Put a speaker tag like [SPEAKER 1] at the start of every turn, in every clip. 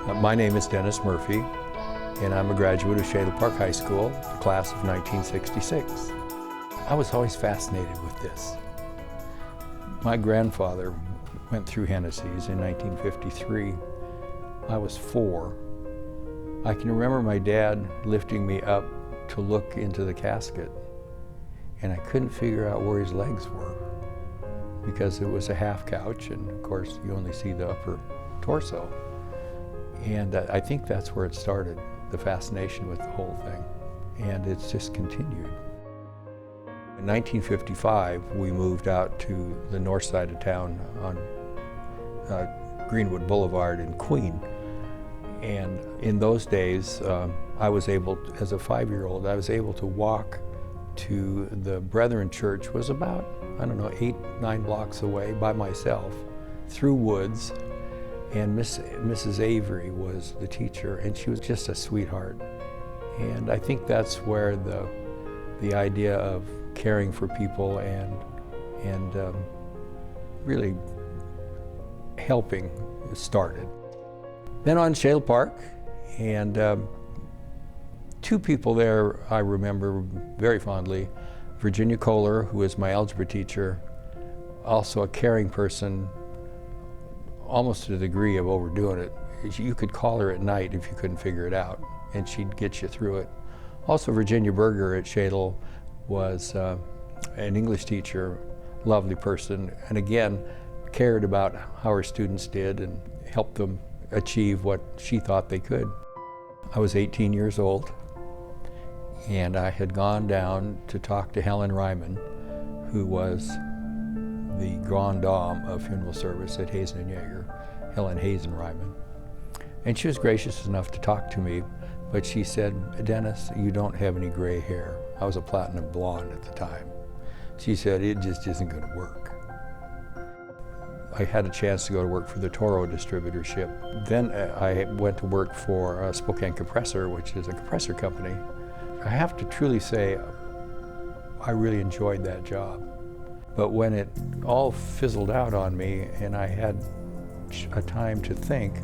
[SPEAKER 1] My name is Dennis Murphy, and I'm a graduate of Shadle Park High School, the class of 1966. I was always fascinated with this. My grandfather went through Hennessy's in 1953. I was 4. I can remember my dad lifting me up to look into the casket, and I couldn't figure out where his legs were because it was a half couch, and of course you only see the upper torso. And I think that's where it started, the fascination with the whole thing, and it's just continued. In 1955, we moved out to the north side of town on Greenwood Boulevard in Queen. And in those days, I was able, as a 5-year-old, I was able to walk to the Brethren Church, was about, 8-9 blocks away by myself, through woods. And Mrs. Avery was the teacher, and she was just a sweetheart. And I think that's where the idea of caring for people and really helping started. Then on Shadle Park, and 2 people there I remember very fondly. Virginia Kohler, who was my algebra teacher, also a caring person, almost to the degree of overdoing it. You could call her at night if you couldn't figure it out, and she'd get you through it. Also, Virginia Berger at Shadle was an English teacher, lovely person, and again, cared about how her students did and helped them achieve what she thought they could. I was 18 years old, and I had gone down to talk to Helen Ryman, who was the grande dame of funeral service at Hazen and Yeager, Helen Hazen Ryman. And she was gracious enough to talk to me, but she said, "Dennis, you don't have any gray hair." I was a platinum blonde at the time. She said, "It just isn't going to work." I had a chance to go to work for the Toro distributorship. Then I went to work for Spokane Compressor, which is a compressor company. I have to truly say, I really enjoyed that job. But when it all fizzled out on me and I had a time to think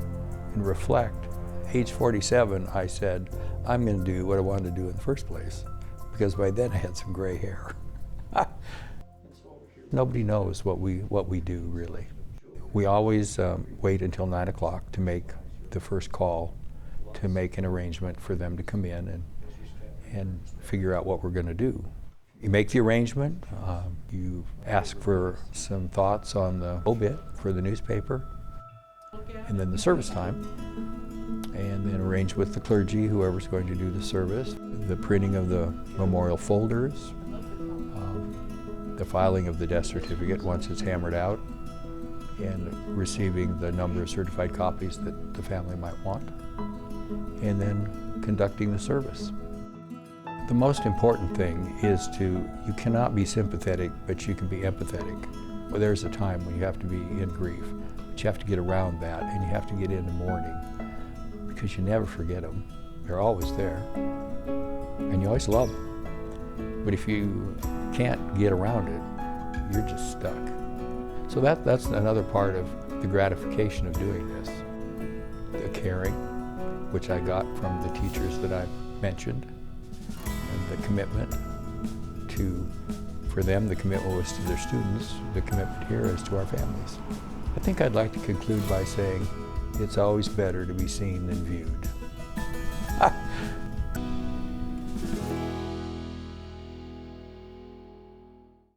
[SPEAKER 1] and reflect, age 47, I said, I'm going to do what I wanted to do in the first place, because by then I had some gray hair. Nobody knows what we do, really. We always wait until 9 o'clock to make the first call, to make an arrangement for them to come in and figure out what we're going to do. You make the arrangement, you ask for some thoughts on the obit for the newspaper, and then the service time, and then arrange with the clergy, whoever's going to do the service, the printing of the memorial folders, the filing of the death certificate once it's hammered out, and receiving the number of certified copies that the family might want, and then conducting the service. The most important thing is you cannot be sympathetic, but you can be empathetic. Well, there's a time when you have to be in grief, but you have to get around that, and you have to get into mourning, because you never forget them. They're always there, and you always love them. But if you can't get around it, you're just stuck. So that's another part of the gratification of doing this. The caring, which I got from the teachers that I mentioned, and the commitment for them, the commitment was to their students, the commitment here is to our families. I think I'd like to conclude by saying it's always better to be seen than viewed.